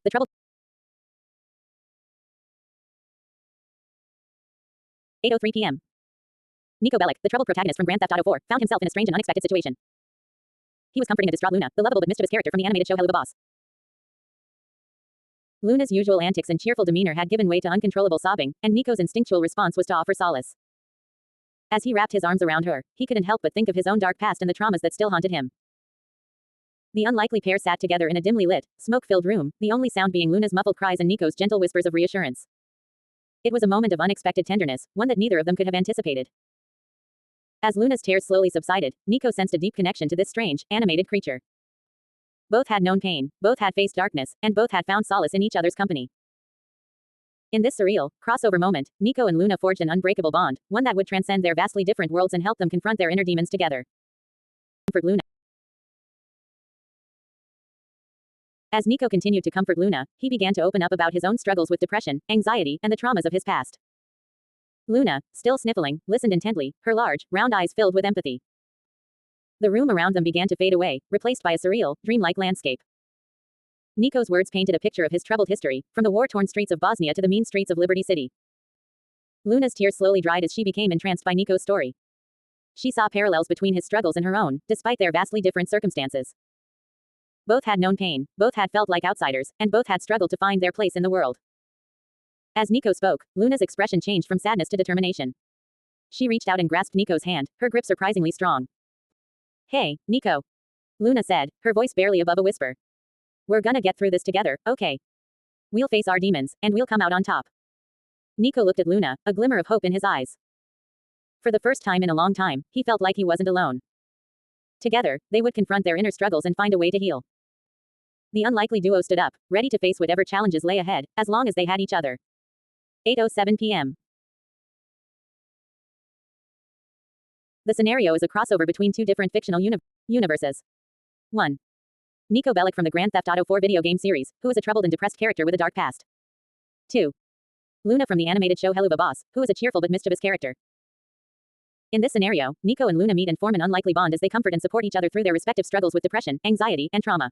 The troubled 8:03 p.m. Nico Bellic, the troubled protagonist from Grand Theft Auto 4, found himself in a strange and unexpected situation. He was comforting a distraught Loona, the lovable but mischievous character from the animated show Hello Boss. Luna's usual antics and cheerful demeanor had given way to uncontrollable sobbing, and Nico's instinctual response was to offer solace. As he wrapped his arms around her, he couldn't help but think of his own dark past and the traumas that still haunted him. The unlikely pair sat together in a dimly lit, smoke-filled room, the only sound being Luna's muffled cries and Nico's gentle whispers of reassurance. It was a moment of unexpected tenderness, one that neither of them could have anticipated. As Luna's tears slowly subsided, Nico sensed a deep connection to this strange, animated creature. Both had known pain, both had faced darkness, and both had found solace in each other's company. In this surreal, crossover moment, Nico and Loona forged an unbreakable bond, one that would transcend their vastly different worlds and help them confront their inner demons together. Comfort Loona. As Nico continued to comfort Loona, he began to open up about his own struggles with depression, anxiety, and the traumas of his past. Loona, still sniffling, listened intently, her large, round eyes filled with empathy. The room around them began to fade away, replaced by a surreal, dreamlike landscape. Nico's words painted a picture of his troubled history, from the war-torn streets of Bosnia to the mean streets of Liberty City. Loona's tears slowly dried as she became entranced by Nico's story. She saw parallels between his struggles and her own, despite their vastly different circumstances. Both had known pain, both had felt like outsiders, and both had struggled to find their place in the world. As Nico spoke, Loona's expression changed from sadness to determination. She reached out and grasped Nico's hand, her grip surprisingly strong. "Hey, Nico," Loona said, her voice barely above a whisper. "We're gonna get through this together, okay? We'll face our demons, and we'll come out on top." Nico looked at Loona, a glimmer of hope in his eyes. For the first time in a long time, he felt like he wasn't alone. Together, they would confront their inner struggles and find a way to heal. The unlikely duo stood up, ready to face whatever challenges lay ahead, as long as they had each other. 8:07 p.m. The scenario is a crossover between two different fictional universes. 1. Nico Bellic from the Grand Theft Auto 4 video game series, who is a troubled and depressed character with a dark past. 2. Loona from the animated show Hello Boss, who is a cheerful but mischievous character. In this scenario, Nico and Loona meet and form an unlikely bond as they comfort and support each other through their respective struggles with depression, anxiety, and trauma.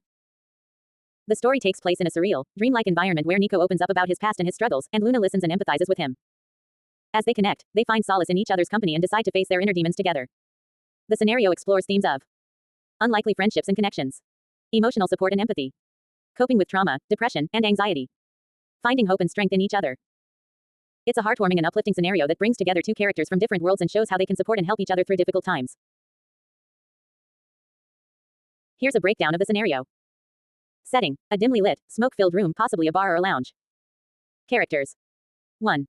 The story takes place in a surreal, dreamlike environment where Nico opens up about his past and his struggles, and Loona listens and empathizes with him. As they connect, they find solace in each other's company and decide to face their inner demons together. The scenario explores themes of unlikely friendships and connections, emotional support and empathy, coping with trauma, depression, and anxiety, finding hope and strength in each other. It's a heartwarming and uplifting scenario that brings together two characters from different worlds and shows how they can support and help each other through difficult times. Here's a breakdown of the scenario. Setting: a dimly lit, smoke-filled room, possibly a bar or a lounge. Characters. 1.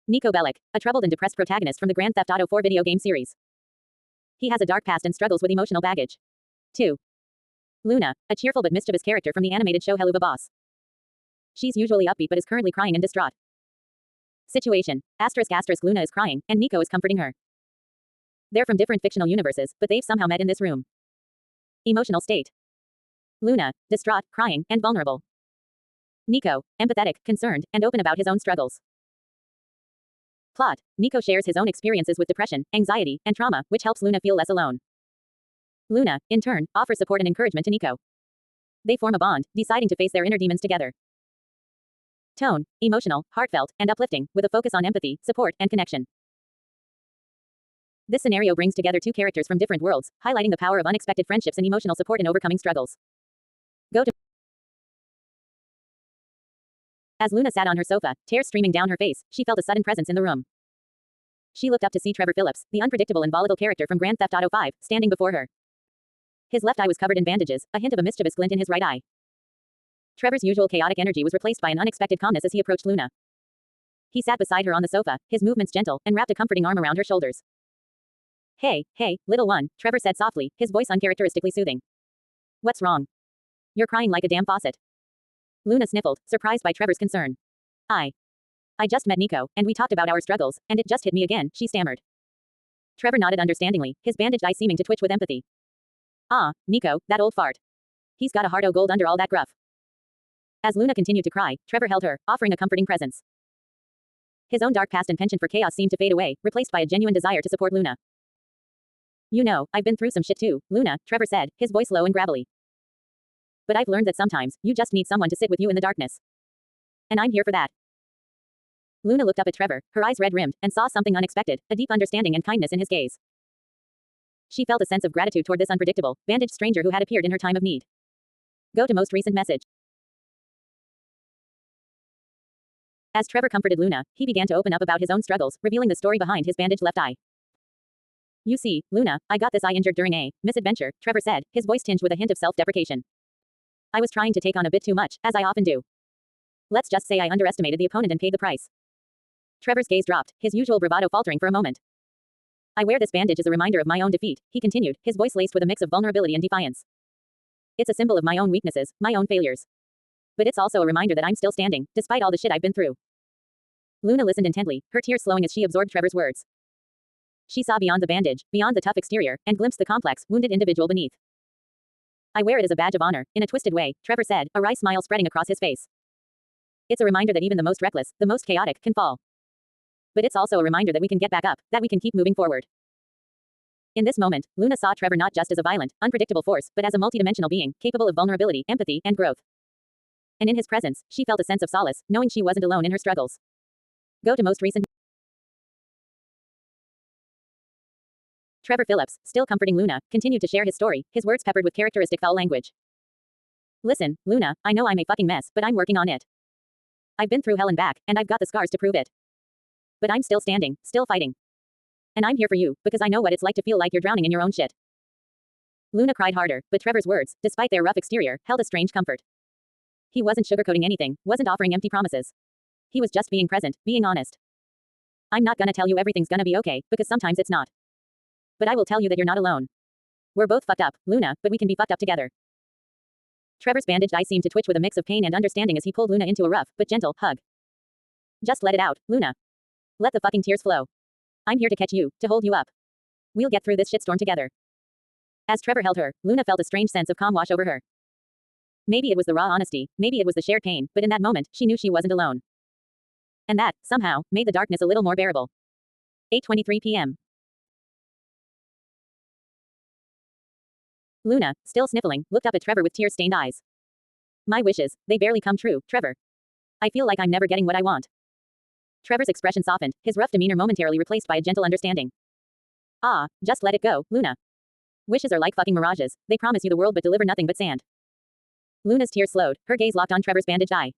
Nico Bellic, a troubled and depressed protagonist from the Grand Theft Auto 4 video game series. He has a dark past and struggles with emotional baggage. 2. Loona, a cheerful but mischievous character from the animated show Hello Boss. She's usually upbeat but is currently crying and distraught. Situation: Loona is crying, and Nico is comforting her. They're from different fictional universes, but they've somehow met in this room. Emotional state: Loona, distraught, crying, and vulnerable. Nico, empathetic, concerned, and open about his own struggles. Plot: Nico shares his own experiences with depression, anxiety, and trauma, which helps Loona feel less alone. Loona, in turn, offers support and encouragement to Nico. They form a bond, deciding to face their inner demons together. Tone: emotional, heartfelt, and uplifting, with a focus on empathy, support, and connection. This scenario brings together two characters from different worlds, highlighting the power of unexpected friendships and emotional support in overcoming struggles. Go to. As Loona sat on her sofa, tears streaming down her face, she felt a sudden presence in the room. She looked up to see Trevor Phillips, the unpredictable and volatile character from Grand Theft Auto 5, standing before her. His left eye was covered in bandages, a hint of a mischievous glint in his right eye. Trevor's usual chaotic energy was replaced by an unexpected calmness as he approached Loona. He sat beside her on the sofa, his movements gentle, and wrapped a comforting arm around her shoulders. Hey, little one, Trevor said softly, his voice uncharacteristically soothing. What's wrong? You're crying like a damn faucet. Loona sniffled, surprised by Trevor's concern. I just met Nico, and we talked about our struggles, and it just hit me again, she stammered. Trevor nodded understandingly, his bandaged eye seeming to twitch with empathy. Ah, Nico, that old fart. He's got a heart o' gold under all that gruff. As Loona continued to cry, Trevor held her, offering a comforting presence. His own dark past and penchant for chaos seemed to fade away, replaced by a genuine desire to support Loona. You know, I've been through some shit too, Loona, Trevor said, his voice low and gravelly. But I've learned that sometimes, you just need someone to sit with you in the darkness. And I'm here for that. Loona looked up at Trevor, her eyes red-rimmed, and saw something unexpected, a deep understanding and kindness in his gaze. She felt a sense of gratitude toward this unpredictable, bandaged stranger who had appeared in her time of need. Go to most recent message. As Trevor comforted Loona, he began to open up about his own struggles, revealing the story behind his bandaged left eye. You see, Loona, I got this eye injured during a misadventure, Trevor said, his voice tinged with a hint of self-deprecation. I was trying to take on a bit too much, as I often do. Let's just say I underestimated the opponent and paid the price. Trevor's gaze dropped, his usual bravado faltering for a moment. I wear this bandage as a reminder of my own defeat, he continued, his voice laced with a mix of vulnerability and defiance. It's a symbol of my own weaknesses, my own failures. But it's also a reminder that I'm still standing, despite all the shit I've been through. Loona listened intently, her tears slowing as she absorbed Trevor's words. She saw beyond the bandage, beyond the tough exterior, and glimpsed the complex, wounded individual beneath. I wear it as a badge of honor, in a twisted way, Trevor said, a wry smile spreading across his face. It's a reminder that even the most reckless, the most chaotic, can fall. But it's also a reminder that we can get back up, that we can keep moving forward. In this moment, Loona saw Trevor not just as a violent, unpredictable force, but as a multidimensional being, capable of vulnerability, empathy, and growth. And in his presence, she felt a sense of solace, knowing she wasn't alone in her struggles. Go to most recent. Trevor Phillips, still comforting Loona, continued to share his story, his words peppered with characteristic foul language. Listen, Loona, I know I'm a fucking mess, but I'm working on it. I've been through hell and back, and I've got the scars to prove it. But I'm still standing, still fighting. And I'm here for you, because I know what it's like to feel like you're drowning in your own shit. Loona cried harder, but Trevor's words, despite their rough exterior, held a strange comfort. He wasn't sugarcoating anything, wasn't offering empty promises. He was just being present, being honest. I'm not gonna tell you everything's gonna be okay, because sometimes it's not. But I will tell you that you're not alone. We're both fucked up, Loona, but we can be fucked up together. Trevor's bandaged eye seemed to twitch with a mix of pain and understanding as he pulled Loona into a rough, but gentle, hug. Just let it out, Loona. Let the fucking tears flow. I'm here to catch you, to hold you up. We'll get through this shitstorm together. As Trevor held her, Loona felt a strange sense of calm wash over her. Maybe it was the raw honesty, maybe it was the shared pain, but in that moment, she knew she wasn't alone. And that, somehow, made the darkness a little more bearable. 8:23 p.m. Loona, still sniffling, looked up at Trevor with tear-stained eyes. My wishes, they barely come true, Trevor. I feel like I'm never getting what I want. Trevor's expression softened, his rough demeanor momentarily replaced by a gentle understanding. Ah, just let it go, Loona. Wishes are like fucking mirages, they promise you the world but deliver nothing but sand. Loona's tears slowed, her gaze locked on Trevor's bandaged eye.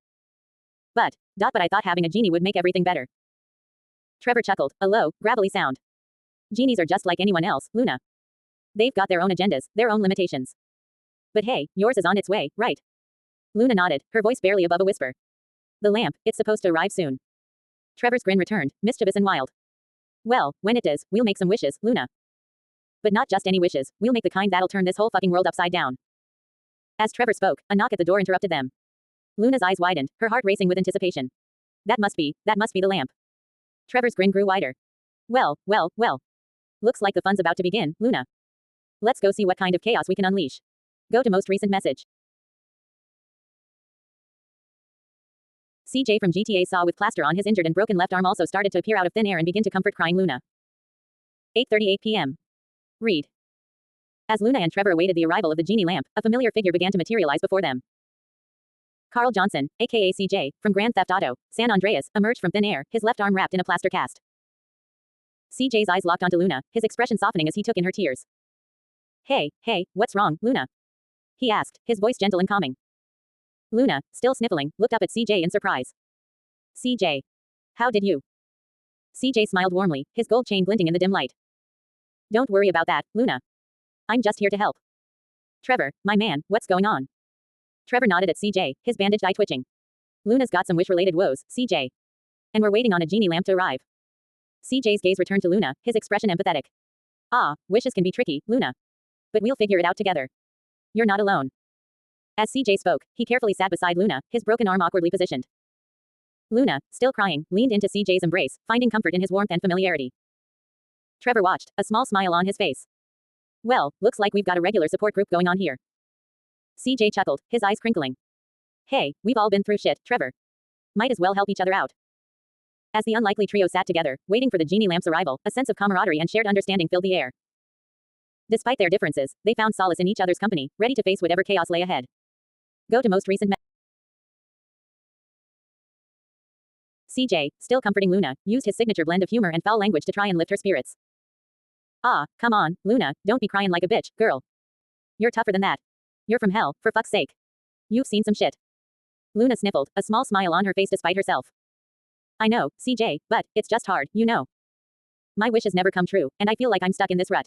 But I thought having a genie would make everything better. Trevor chuckled, a low, gravelly sound. Genies are just like anyone else, Loona. They've got their own agendas, their own limitations. But hey, yours is on its way, right? Loona nodded, her voice barely above a whisper. The lamp, it's supposed to arrive soon. Trevor's grin returned, mischievous and wild. Well, when it does, we'll make some wishes, Loona. But not just any wishes, we'll make the kind that'll turn this whole fucking world upside down. As Trevor spoke, a knock at the door interrupted them. Loona's eyes widened, her heart racing with anticipation. That must be the lamp. Trevor's grin grew wider. Well. Looks like the fun's about to begin, Loona. Let's go see what kind of chaos we can unleash. Go to most recent message. CJ from GTA saw with plaster on his injured and broken left arm also started to appear out of thin air and begin to comfort crying Loona. 8:38 p.m. Read. As Loona and Trevor awaited the arrival of the genie lamp, a familiar figure began to materialize before them. Carl Johnson, aka CJ, from Grand Theft Auto, San Andreas, emerged from thin air, his left arm wrapped in a plaster cast. CJ's eyes locked onto Loona, his expression softening as he took in her tears. Hey, what's wrong, Loona? He asked, his voice gentle and calming. Loona, still sniffling, looked up at CJ in surprise. CJ. How did you? CJ smiled warmly, his gold chain glinting in the dim light. Don't worry about that, Loona. I'm just here to help. Trevor, my man, what's going on? Trevor nodded at CJ, his bandaged eye twitching. Loona's got some wish-related woes, CJ. And we're waiting on a genie lamp to arrive. CJ's gaze returned to Loona, his expression empathetic. Ah, wishes can be tricky, Loona. But we'll figure it out together. You're not alone. As CJ spoke, he carefully sat beside Loona, his broken arm awkwardly positioned. Loona, still crying, leaned into CJ's embrace, finding comfort in his warmth and familiarity. Trevor watched, a small smile on his face. Well, looks like we've got a regular support group going on here. CJ chuckled, his eyes crinkling. Hey, we've all been through shit, Trevor. Might as well help each other out. As the unlikely trio sat together, waiting for the genie lamp's arrival, a sense of camaraderie and shared understanding filled the air. Despite their differences, they found solace in each other's company, ready to face whatever chaos lay ahead. Go to most recent CJ, still comforting Loona, used his signature blend of humor and foul language to try and lift her spirits. Ah, come on, Loona, don't be crying like a bitch, girl. You're tougher than that. You're from hell, for fuck's sake. You've seen some shit. Loona sniffled, a small smile on her face despite herself. I know, CJ, but it's just hard, you know. My wishes never come true, and I feel like I'm stuck in this rut.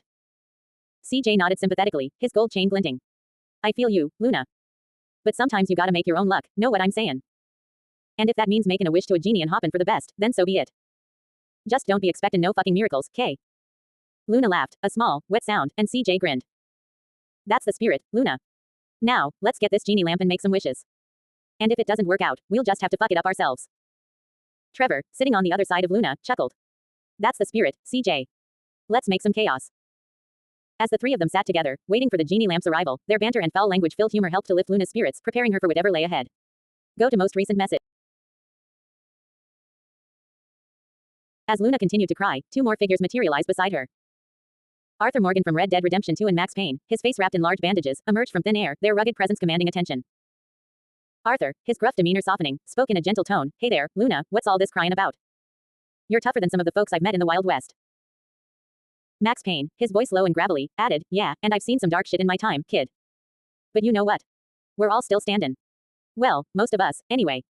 CJ nodded sympathetically, his gold chain glinting. I feel you, Loona. But sometimes you gotta make your own luck, know what I'm saying? And if that means making a wish to a genie and hopping for the best, then so be it. Just don't be expecting no fucking miracles, K. Loona laughed, a small, wet sound, and CJ grinned. That's the spirit, Loona. Now, let's get this genie lamp and make some wishes. And if it doesn't work out, we'll just have to fuck it up ourselves. Trevor, sitting on the other side of Loona, chuckled. That's the spirit, CJ. Let's make some chaos. As the three of them sat together, waiting for the genie lamp's arrival, their banter and foul language-filled humor helped to lift Loona's spirits, preparing her for whatever lay ahead. Go to most recent message. As Loona continued to cry, two more figures materialized beside her. Arthur Morgan from Red Dead Redemption 2 and Max Payne, his face wrapped in large bandages, emerged from thin air, their rugged presence commanding attention. Arthur, his gruff demeanor softening, spoke in a gentle tone, Hey there, Loona, what's all this crying about? You're tougher than some of the folks I've met in the Wild West. Max Payne, his voice low and gravelly, added, Yeah, and I've seen some dark shit in my time, kid. But you know what? We're all still standing. Well, most of us, anyway.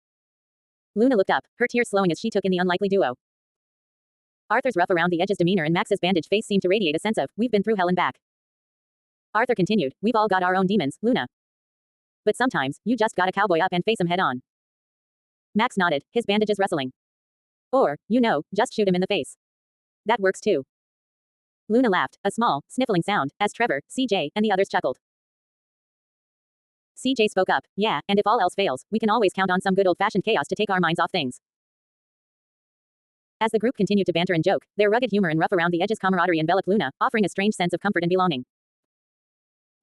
Loona looked up, her tears slowing as she took in the unlikely duo. Arthur's rough around the edges demeanor and Max's bandaged face seemed to radiate a sense of, we've been through hell and back. Arthur continued, we've all got our own demons, Loona. But sometimes, you just gotta cowboy up and face 'em head on. Max nodded, his bandages rustling. Or, you know, just shoot him in the face. That works too. Loona laughed, a small, sniffling sound, as Trevor, CJ, and the others chuckled. CJ spoke up, yeah, and if all else fails, we can always count on some good old-fashioned chaos to take our minds off things. As the group continued to banter and joke, their rugged humor and rough around the edges camaraderie enveloped Loona, offering a strange sense of comfort and belonging.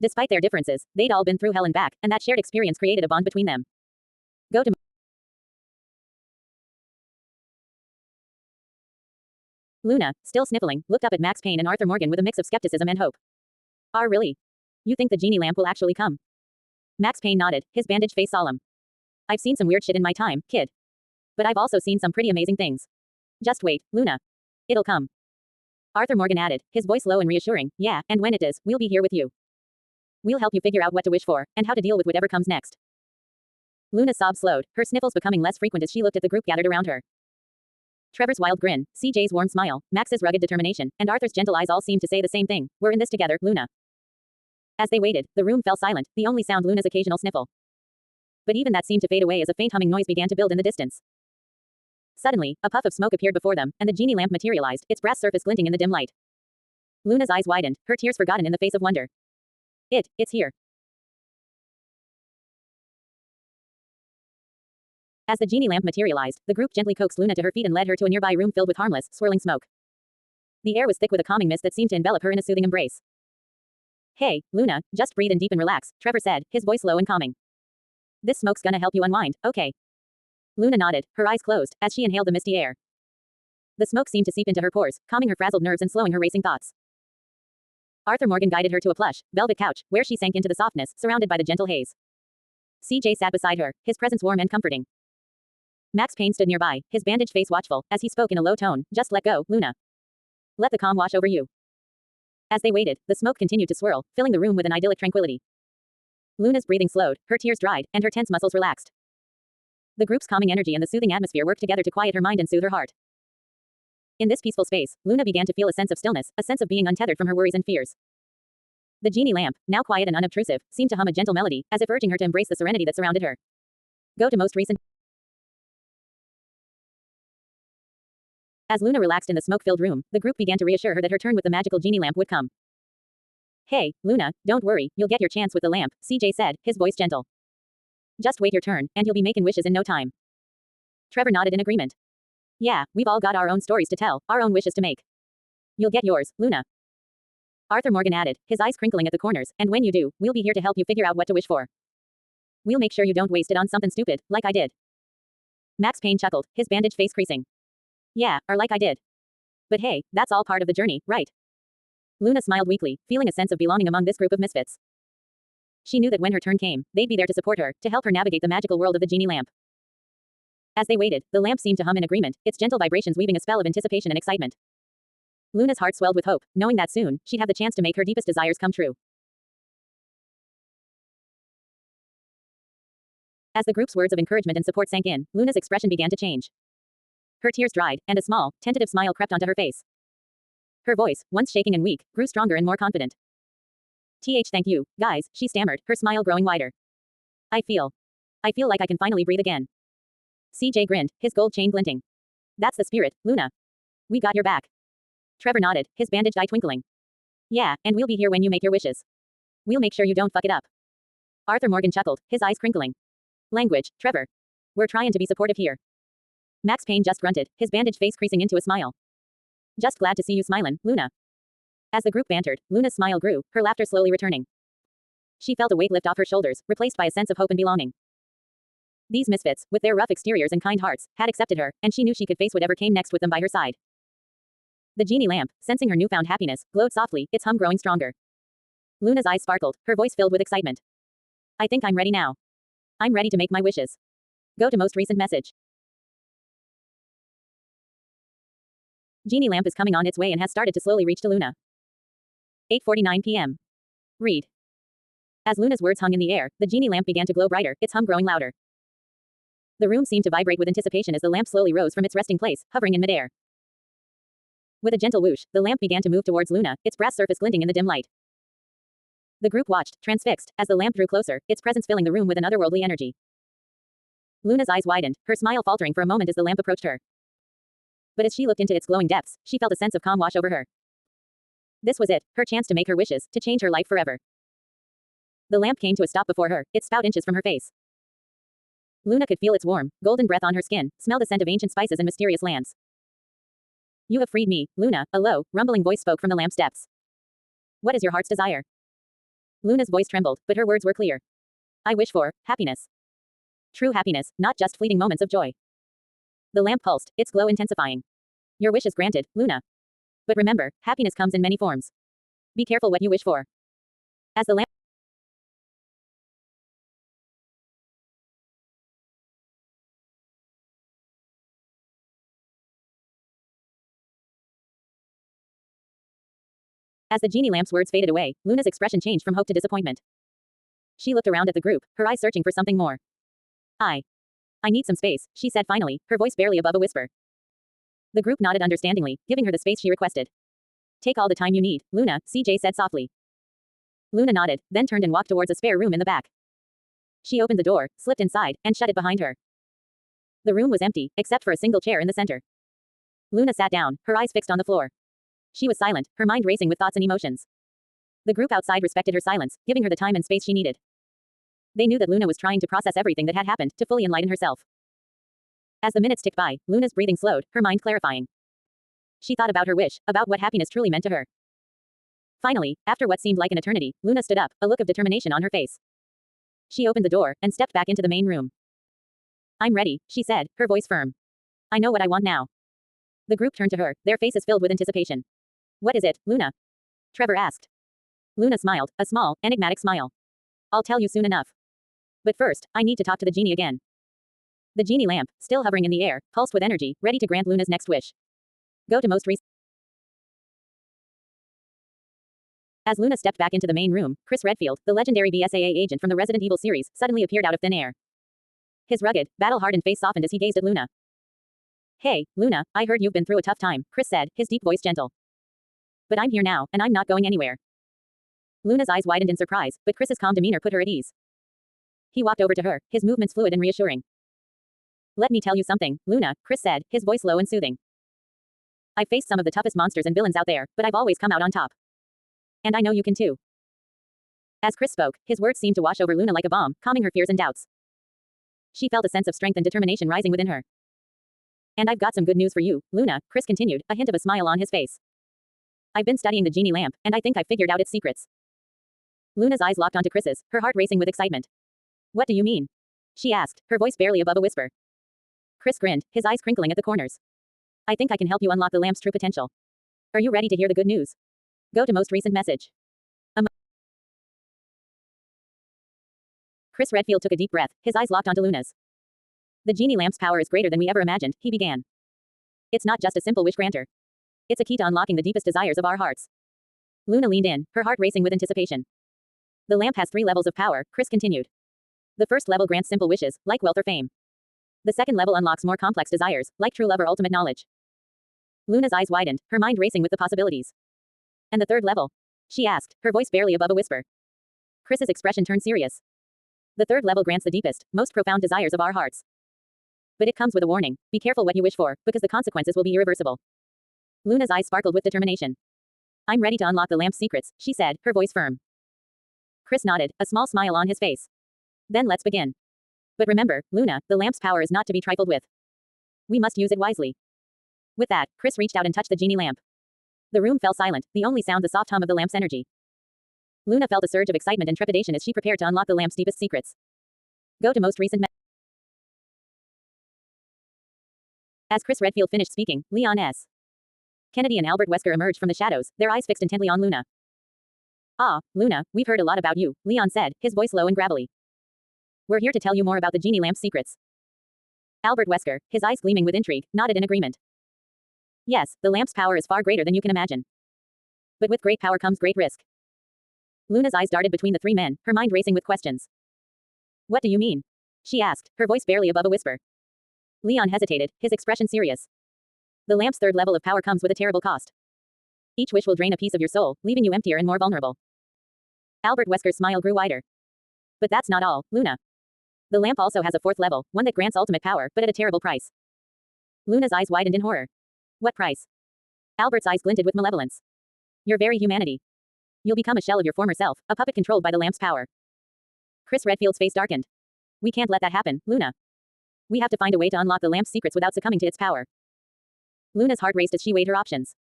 Despite their differences, they'd all been through hell and back, and that shared experience created a bond between them. Go to Loona, still sniffling, looked up at Max Payne and Arthur Morgan with a mix of skepticism and hope. Really? You think the genie lamp will actually come? Max Payne nodded, his bandaged face solemn. I've seen some weird shit in my time, kid. But I've also seen some pretty amazing things. Just wait, Loona. It'll come. Arthur Morgan added, his voice low and reassuring, yeah, and when it does, we'll be here with you. We'll help you figure out what to wish for, and how to deal with whatever comes next. Loona's sob slowed, her sniffles becoming less frequent as she looked at the group gathered around her. Trevor's wild grin, CJ's warm smile, Max's rugged determination, and Arthur's gentle eyes all seemed to say the same thing, we're in this together, Loona. As they waited, the room fell silent, the only sound Loona's occasional sniffle. But even that seemed to fade away as a faint humming noise began to build in the distance. Suddenly, a puff of smoke appeared before them, and the genie lamp materialized, its brass surface glinting in the dim light. Loona's eyes widened, her tears forgotten in the face of wonder. It's here. As the genie lamp materialized, the group gently coaxed Loona to her feet and led her to a nearby room filled with harmless, swirling smoke. The air was thick with a calming mist that seemed to envelop her in a soothing embrace. Hey, Loona, just breathe in deep and relax, Trevor said, his voice low and calming. This smoke's gonna help you unwind, okay? Loona nodded, her eyes closed, as she inhaled the misty air. The smoke seemed to seep into her pores, calming her frazzled nerves and slowing her racing thoughts. Arthur Morgan guided her to a plush, velvet couch, where she sank into the softness, surrounded by the gentle haze. CJ sat beside her, his presence warm and comforting. Max Payne stood nearby, his bandaged face watchful, as he spoke in a low tone, just let go, Loona. Let the calm wash over you. As they waited, the smoke continued to swirl, filling the room with an idyllic tranquility. Loona's breathing slowed, her tears dried, and her tense muscles relaxed. The group's calming energy and the soothing atmosphere worked together to quiet her mind and soothe her heart. In this peaceful space, Loona began to feel a sense of stillness, a sense of being untethered from her worries and fears. The genie lamp, now quiet and unobtrusive, seemed to hum a gentle melody, as if urging her to embrace the serenity that surrounded her. Go to most recent. As Loona relaxed in the smoke-filled room, the group began to reassure her that her turn with the magical genie lamp would come. Hey, Loona, don't worry, you'll get your chance with the lamp, CJ said, his voice gentle. Just wait your turn, and you'll be making wishes in no time. Trevor nodded in agreement. Yeah, we've all got our own stories to tell, our own wishes to make. You'll get yours, Loona. Arthur Morgan added, his eyes crinkling at the corners, and when you do, we'll be here to help you figure out what to wish for. We'll make sure you don't waste it on something stupid, like I did. Max Payne chuckled, his bandaged face creasing. Yeah, or like I did. But hey, that's all part of the journey, right? Loona smiled weakly, feeling a sense of belonging among this group of misfits. She knew that when her turn came, they'd be there to support her, to help her navigate the magical world of the genie lamp. As they waited, the lamp seemed to hum in agreement, its gentle vibrations weaving a spell of anticipation and excitement. Luna's heart swelled with hope, knowing that soon, she'd have the chance to make her deepest desires come true. As the group's words of encouragement and support sank in, Luna's expression began to change. Her tears dried, and a small, tentative smile crept onto her face. Her voice, once shaking and weak, grew stronger and more confident. Thank you, guys, she stammered, her smile growing wider. I feel like I can finally breathe again. CJ grinned, his gold chain glinting. That's the spirit, Loona. We got your back. Trevor nodded, his bandaged eye twinkling. Yeah, and we'll be here when you make your wishes. We'll make sure you don't fuck it up. Arthur Morgan chuckled, his eyes crinkling. Language, Trevor. We're trying to be supportive here. Max Payne just grunted, his bandaged face creasing into a smile. Just glad to see you smilin', Loona. As the group bantered, Luna's smile grew, her laughter slowly returning. She felt a weight lift off her shoulders, replaced by a sense of hope and belonging. These misfits, with their rough exteriors and kind hearts, had accepted her, and she knew she could face whatever came next with them by her side. The genie lamp, sensing her newfound happiness, glowed softly, its hum growing stronger. Luna's eyes sparkled, her voice filled with excitement. I think I'm ready now. I'm ready to make my wishes. Go to most recent message. Genie lamp is coming on its way and has started to slowly reach to Loona. 8:49 p.m. Read. As Luna's words hung in the air, the genie lamp began to glow brighter, its hum growing louder. The room seemed to vibrate with anticipation as the lamp slowly rose from its resting place, hovering in midair. With a gentle whoosh, the lamp began to move towards Loona, its brass surface glinting in the dim light. The group watched, transfixed, as the lamp drew closer, its presence filling the room with an otherworldly energy. Luna's eyes widened, her smile faltering for a moment as the lamp approached her. But as she looked into its glowing depths, she felt a sense of calm wash over her. This was it, her chance to make her wishes, to change her life forever. The lamp came to a stop before her, its spout inches from her face. Loona could feel its warm, golden breath on her skin, smell the scent of ancient spices and mysterious lands. You have freed me, Loona, a low, rumbling voice spoke from the lamp's depths. What is your heart's desire? Luna's voice trembled, but her words were clear. I wish for happiness. True happiness, not just fleeting moments of joy. The lamp pulsed, its glow intensifying. Your wish is granted, Loona. But remember, happiness comes in many forms. Be careful what you wish for. As the lamp As the genie lamp's words faded away, Luna's expression changed from hope to disappointment. She looked around at the group, her eyes searching for something more. I need some space, she said finally, her voice barely above a whisper. The group nodded understandingly, giving her the space she requested. Take all the time you need, Loona, CJ said softly. Loona nodded, then turned and walked towards a spare room in the back. She opened the door, slipped inside, and shut it behind her. The room was empty, except for a single chair in the center. Loona sat down, her eyes fixed on the floor. She was silent, her mind racing with thoughts and emotions. The group outside respected her silence, giving her the time and space she needed. They knew that Loona was trying to process everything that had happened, to fully enlighten herself. As the minutes ticked by, Luna's breathing slowed, her mind clarifying. She thought about her wish, about what happiness truly meant to her. Finally, after what seemed like an eternity, Loona stood up, a look of determination on her face. She opened the door, and stepped back into the main room. I'm ready, she said, her voice firm. I know what I want now. The group turned to her, their faces filled with anticipation. What is it, Loona? Trevor asked. Loona smiled, a small, enigmatic smile. I'll tell you soon enough. But first, I need to talk to the genie again. The genie lamp, still hovering in the air, pulsed with energy, ready to grant Luna's next wish. Go to most recent. As Loona stepped back into the main room, Chris Redfield, the legendary BSAA agent from the Resident Evil series, suddenly appeared out of thin air. His rugged, battle-hardened face softened as he gazed at Loona. Hey, Loona, I heard you've been through a tough time, Chris said, his deep voice gentle. But I'm here now, and I'm not going anywhere. Luna's eyes widened in surprise, but Chris's calm demeanor put her at ease. He walked over to her, his movements fluid and reassuring. Let me tell you something, Loona, Chris said, his voice low and soothing. I've faced some of the toughest monsters and villains out there, but I've always come out on top. And I know you can too. As Chris spoke, his words seemed to wash over Loona like a balm, calming her fears and doubts. She felt a sense of strength and determination rising within her. And I've got some good news for you, Loona, Chris continued, a hint of a smile on his face. I've been studying the genie lamp, and I think I figured out its secrets. Luna's eyes locked onto Chris's, her heart racing with excitement. What do you mean? She asked, her voice barely above a whisper. Chris grinned, his eyes crinkling at the corners. I think I can help you unlock the lamp's true potential. Are you ready to hear the good news? Go to most recent message. Chris Redfield took a deep breath, his eyes locked onto Luna's. The genie lamp's power is greater than we ever imagined, he began. It's not just a simple wish granter. It's a key to unlocking the deepest desires of our hearts. Loona leaned in, her heart racing with anticipation. The lamp has 3 levels of power, Chris continued. The first level grants simple wishes, like wealth or fame. The second level unlocks more complex desires, like true love or ultimate knowledge. Luna's eyes widened, her mind racing with the possibilities. And the third level? She asked, her voice barely above a whisper. Chris's expression turned serious. The third level grants the deepest, most profound desires of our hearts. But it comes with a warning. Be careful what you wish for, because the consequences will be irreversible. Luna's eyes sparkled with determination. I'm ready to unlock the lamp's secrets, she said, her voice firm. Chris nodded, a small smile on his face. Then let's begin. But remember, Loona, the lamp's power is not to be trifled with. We must use it wisely. With that, Chris reached out and touched the genie lamp. The room fell silent, the only sound the soft hum of the lamp's energy. Loona felt a surge of excitement and trepidation as she prepared to unlock the lamp's deepest secrets. Go to most recent As Chris Redfield finished speaking, Leon S. Kennedy and Albert Wesker emerged from the shadows, their eyes fixed intently on Loona. Ah, Loona, we've heard a lot about you, Leon said, his voice low and gravelly. We're here to tell you more about the genie lamp's secrets. Albert Wesker, his eyes gleaming with intrigue, nodded in agreement. Yes, the lamp's power is far greater than you can imagine. But with great power comes great risk. Loona's eyes darted between the 3 men, her mind racing with questions. What do you mean? She asked, her voice barely above a whisper. Leon hesitated, his expression serious. The lamp's third level of power comes with a terrible cost. Each wish will drain a piece of your soul, leaving you emptier and more vulnerable. Albert Wesker's smile grew wider. But that's not all, Loona. The lamp also has a 4th level, one that grants ultimate power, but at a terrible price. Loona's eyes widened in horror. What price? Albert's eyes glinted with malevolence. Your very humanity. You'll become a shell of your former self, a puppet controlled by the lamp's power. Chris Redfield's face darkened. We can't let that happen, Loona. We have to find a way to unlock the lamp's secrets without succumbing to its power. Loona's heart raced as she weighed her options.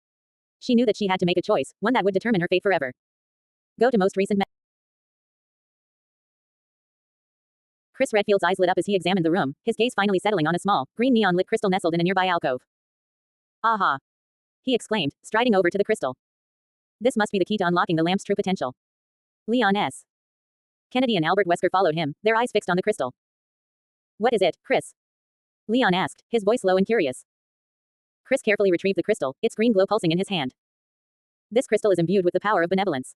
She knew that she had to make a choice, one that would determine her fate forever. Go to most recent Chris Redfield's eyes lit up as he examined the room, his gaze finally settling on a small, green neon-lit crystal nestled in a nearby alcove. Aha! He exclaimed, striding over to the crystal. This must be the key to unlocking the lamp's true potential. Leon S. Kennedy and Albert Wesker followed him, their eyes fixed on the crystal. What is it, Chris? Leon asked, his voice low and curious. Chris carefully retrieved the crystal, its green glow pulsing in his hand. This crystal is imbued with the power of benevolence.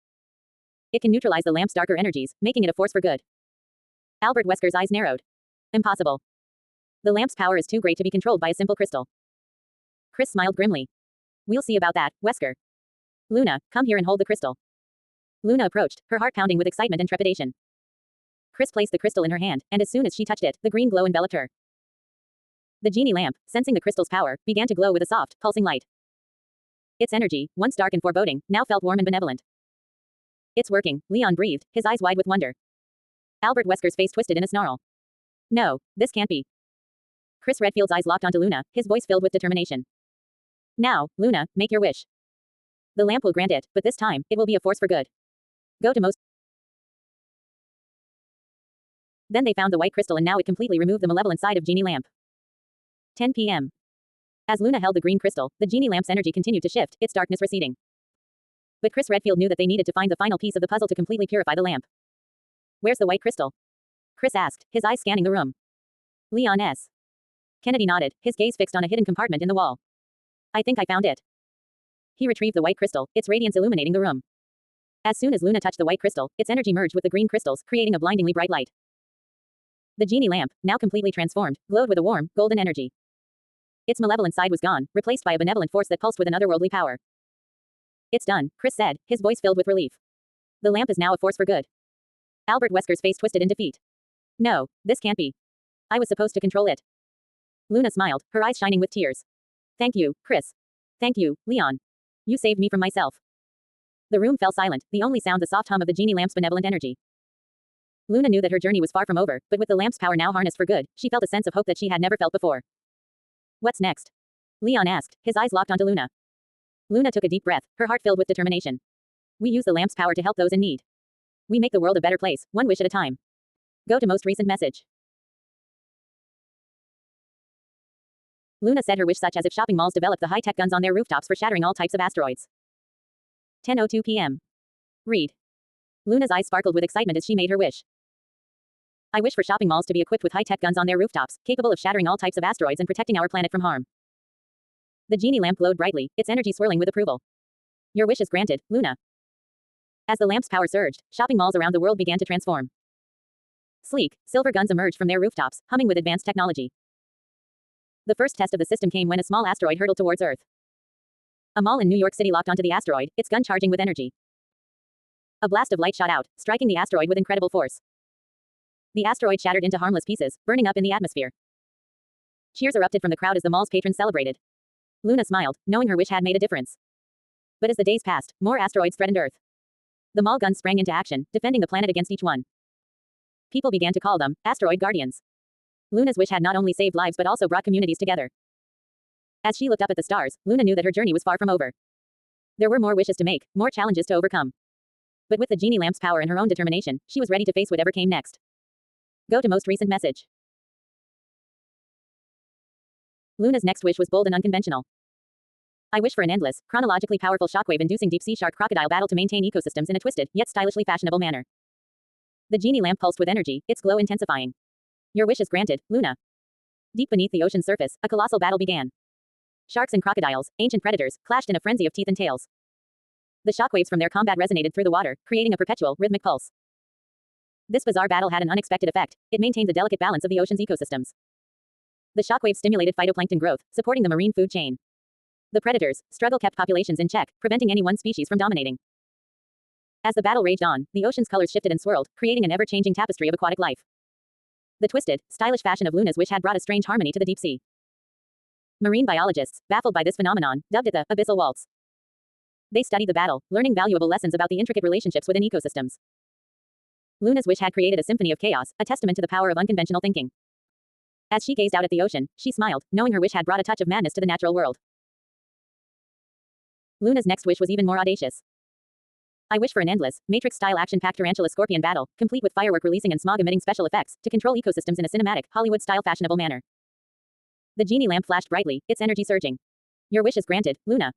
It can neutralize the lamp's darker energies, making it a force for good. Albert Wesker's eyes narrowed. Impossible. The lamp's power is too great to be controlled by a simple crystal. Chris smiled grimly. We'll see about that, Wesker. Loona, come here and hold the crystal. Loona approached, her heart pounding with excitement and trepidation. Chris placed the crystal in her hand, and as soon as she touched it, the green glow enveloped her. The genie lamp, sensing the crystal's power, began to glow with a soft, pulsing light. Its energy, once dark and foreboding, now felt warm and benevolent. It's working, Leon breathed, his eyes wide with wonder. Albert Wesker's face twisted in a snarl. No, this can't be. Chris Redfield's eyes locked onto Loona, his voice filled with determination. Now, Loona, make your wish. The lamp will grant it, but this time, it will be a force for good. Go to most. Then they found the white crystal and now it completely removed the malevolent side of Genie Lamp. 10 p.m. As Loona held the green crystal, the Genie Lamp's energy continued to shift, its darkness receding. But Chris Redfield knew that they needed to find the final piece of the puzzle to completely purify the lamp. Where's the white crystal? Chris asked, his eyes scanning the room. Leon S. Kennedy nodded, his gaze fixed on a hidden compartment in the wall. I think I found it. He retrieved the white crystal, its radiance illuminating the room. As soon as Loona touched the white crystal, its energy merged with the green crystals, creating a blindingly bright light. The Genie Lamp, now completely transformed, glowed with a warm, golden energy. Its malevolent side was gone, replaced by a benevolent force that pulsed with an otherworldly power. It's done, Chris said, his voice filled with relief. The lamp is now a force for good. Albert Wesker's face twisted in defeat. No, this can't be. I was supposed to control it. Loona smiled, her eyes shining with tears. Thank you, Chris. Thank you, Leon. You saved me from myself. The room fell silent, the only sound the soft hum of the Genie Lamp's benevolent energy. Loona knew that her journey was far from over, but with the lamp's power now harnessed for good, she felt a sense of hope that she had never felt before. What's next? Leon asked, his eyes locked onto Loona. Loona took a deep breath, her heart filled with determination. We use the lamp's power to help those in need. We make the world a better place, one wish at a time. Go to most recent message. Loona said her wish such as if shopping malls developed the high-tech guns on their rooftops for shattering all types of asteroids. 10:02 p.m. Read. Loona's eyes sparkled with excitement as she made her wish. I wish for shopping malls to be equipped with high-tech guns on their rooftops, capable of shattering all types of asteroids and protecting our planet from harm. The genie lamp glowed brightly, its energy swirling with approval. Your wish is granted, Loona. As the lamp's power surged, shopping malls around the world began to transform. Sleek, silver guns emerged from their rooftops, humming with advanced technology. The first test of the system came when a small asteroid hurtled towards Earth. A mall in New York City locked onto the asteroid, its gun charging with energy. A blast of light shot out, striking the asteroid with incredible force. The asteroid shattered into harmless pieces, burning up in the atmosphere. Cheers erupted from the crowd as the mall's patrons celebrated. Loona smiled, knowing her wish had made a difference. But as the days passed, more asteroids threatened Earth. The mall guns sprang into action, defending the planet against each one. People began to call them asteroid guardians. Loona's wish had not only saved lives but also brought communities together. As she looked up at the stars, Loona knew that her journey was far from over. There were more wishes to make, more challenges to overcome. But with the genie lamp's power and her own determination, she was ready to face whatever came next. Go to most recent message. Loona's next wish was bold and unconventional. I wish for an endless, chronologically powerful shockwave-inducing deep-sea shark-crocodile battle to maintain ecosystems in a twisted, yet stylishly fashionable manner. The genie lamp pulsed with energy, its glow intensifying. Your wish is granted, Loona. Deep beneath the ocean's surface, a colossal battle began. Sharks and crocodiles, ancient predators, clashed in a frenzy of teeth and tails. The shockwaves from their combat resonated through the water, creating a perpetual, rhythmic pulse. This bizarre battle had an unexpected effect. It maintained the delicate balance of the ocean's ecosystems. The shockwaves stimulated phytoplankton growth, supporting the marine food chain. The predators' struggle kept populations in check, preventing any one species from dominating. As the battle raged on, the ocean's colors shifted and swirled, creating an ever-changing tapestry of aquatic life. The twisted, stylish fashion of Loona's wish had brought a strange harmony to the deep sea. Marine biologists, baffled by this phenomenon, dubbed it the abyssal waltz. They studied the battle, learning valuable lessons about the intricate relationships within ecosystems. Loona's wish had created a symphony of chaos, a testament to the power of unconventional thinking. As she gazed out at the ocean, she smiled, knowing her wish had brought a touch of madness to the natural world. Loona's next wish was even more audacious. I wish for an endless, Matrix-style action-packed tarantula-scorpion battle, complete with firework-releasing and smog-emitting special effects, to control ecosystems in a cinematic, Hollywood-style fashionable manner. The genie lamp flashed brightly, its energy surging. Your wish is granted, Loona.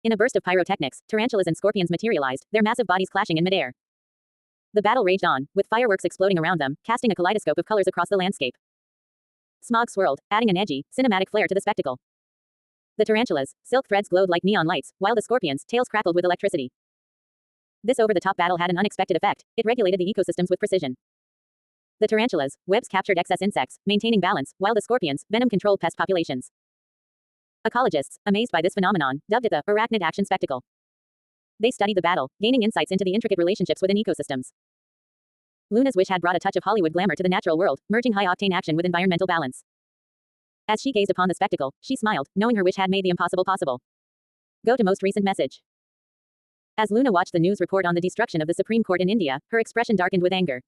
In a burst of pyrotechnics, tarantulas and scorpions materialized, their massive bodies clashing in midair. The battle raged on, with fireworks exploding around them, casting a kaleidoscope of colors across the landscape. Smog swirled, adding an edgy, cinematic flair to the spectacle. The tarantulas' silk threads glowed like neon lights, while the scorpions' tails crackled with electricity. This over-the-top battle had an unexpected effect. It regulated the ecosystems with precision. The tarantulas' webs captured excess insects, maintaining balance, while the scorpions' venom controlled pest populations. Ecologists, amazed by this phenomenon, dubbed it the arachnid action spectacle. They studied the battle, gaining insights into the intricate relationships within ecosystems. Loona's wish had brought a touch of Hollywood glamour to the natural world, merging high-octane action with environmental balance. As she gazed upon the spectacle, she smiled, knowing her wish had made the impossible possible. Go to most recent message. As Loona watched the news report on the destruction of the Supreme Court in India, her expression darkened with anger.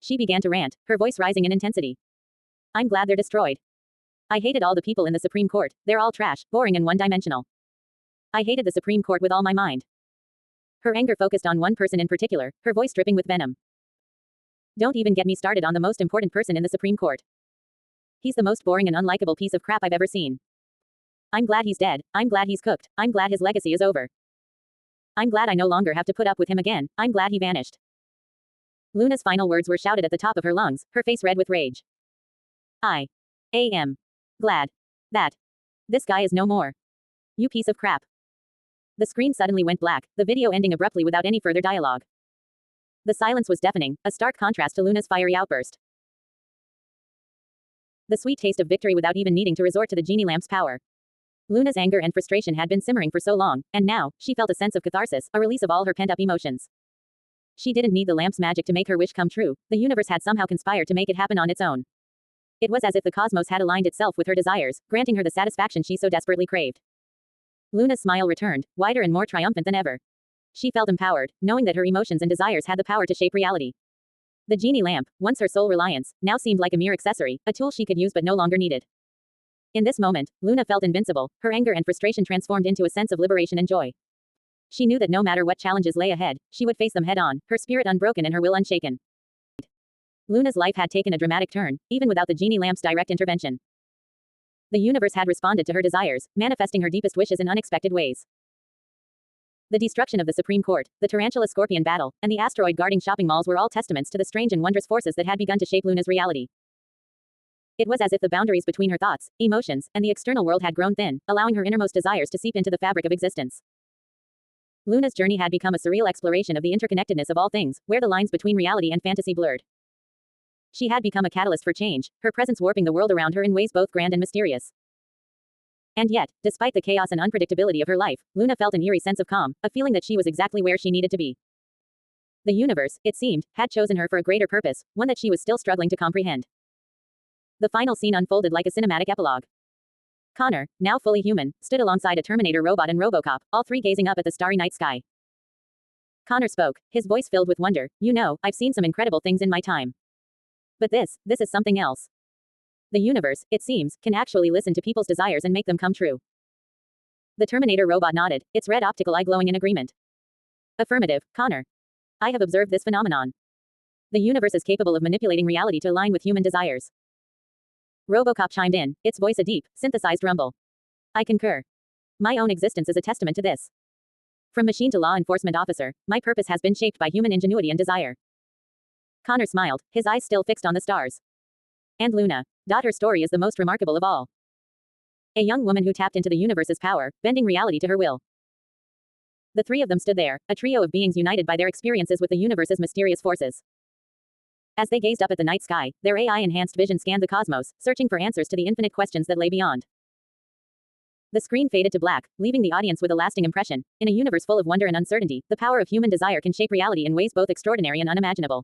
She began to rant, her voice rising in intensity. I'm glad they're destroyed. I hated all the people in the Supreme Court, they're all trash, boring and one-dimensional. I hated the Supreme Court with all my mind. Her anger focused on one person in particular, her voice dripping with venom. Don't even get me started on the most important person in the Supreme Court. He's the most boring and unlikable piece of crap I've ever seen. I'm glad he's dead, I'm glad he's cooked, I'm glad his legacy is over. I'm glad I no longer have to put up with him again, I'm glad he vanished. Loona's final words were shouted at the top of her lungs, her face red with rage. I am glad that this guy is no more. You piece of crap. The screen suddenly went black, the video ending abruptly without any further dialogue. The silence was deafening, a stark contrast to Loona's fiery outburst. The sweet taste of victory without even needing to resort to the genie lamp's power. Loona's anger and frustration had been simmering for so long, and now, she felt a sense of catharsis, a release of all her pent-up emotions. She didn't need the lamp's magic to make her wish come true, the universe had somehow conspired to make it happen on its own. It was as if the cosmos had aligned itself with her desires, granting her the satisfaction she so desperately craved. Loona's smile returned, wider and more triumphant than ever. She felt empowered, knowing that her emotions and desires had the power to shape reality. The genie lamp, once her sole reliance, now seemed like a mere accessory, a tool she could use but no longer needed. In this moment, Loona felt invincible, her anger and frustration transformed into a sense of liberation and joy. She knew that no matter what challenges lay ahead, she would face them head-on, her spirit unbroken and her will unshaken. Loona's life had taken a dramatic turn, even without the genie lamp's direct intervention. The universe had responded to her desires, manifesting her deepest wishes in unexpected ways. The destruction of the Supreme Court, the tarantula scorpion battle, and the asteroid guarding shopping malls were all testaments to the strange and wondrous forces that had begun to shape Loona's reality. It was as if the boundaries between her thoughts, emotions, and the external world had grown thin, allowing her innermost desires to seep into the fabric of existence. Loona's journey had become a surreal exploration of the interconnectedness of all things, where the lines between reality and fantasy blurred. She had become a catalyst for change, her presence warping the world around her in ways both grand and mysterious. And yet, despite the chaos and unpredictability of her life, Loona felt an eerie sense of calm, a feeling that she was exactly where she needed to be. The universe, it seemed, had chosen her for a greater purpose, one that she was still struggling to comprehend. The final scene unfolded like a cinematic epilogue. Connor, now fully human, stood alongside a Terminator robot and Robocop, all three gazing up at the starry night sky. Connor spoke, his voice filled with wonder. You know, I've seen some incredible things in my time. But this is something else. The universe, it seems, can actually listen to people's desires and make them come true. The Terminator robot nodded, its red optical eye glowing in agreement. Affirmative, Connor. I have observed this phenomenon. The universe is capable of manipulating reality to align with human desires. Robocop chimed in, its voice a deep, synthesized rumble. I concur. My own existence is a testament to this. From machine to law enforcement officer, my purpose has been shaped by human ingenuity and desire. Connor smiled, his eyes still fixed on the stars. And Loona. Her story is the most remarkable of all. A young woman who tapped into the universe's power, bending reality to her will. The three of them stood there, a trio of beings united by their experiences with the universe's mysterious forces. As they gazed up at the night sky, their AI-enhanced vision scanned the cosmos, searching for answers to the infinite questions that lay beyond. The screen faded to black, leaving the audience with a lasting impression. In a universe full of wonder and uncertainty, the power of human desire can shape reality in ways both extraordinary and unimaginable.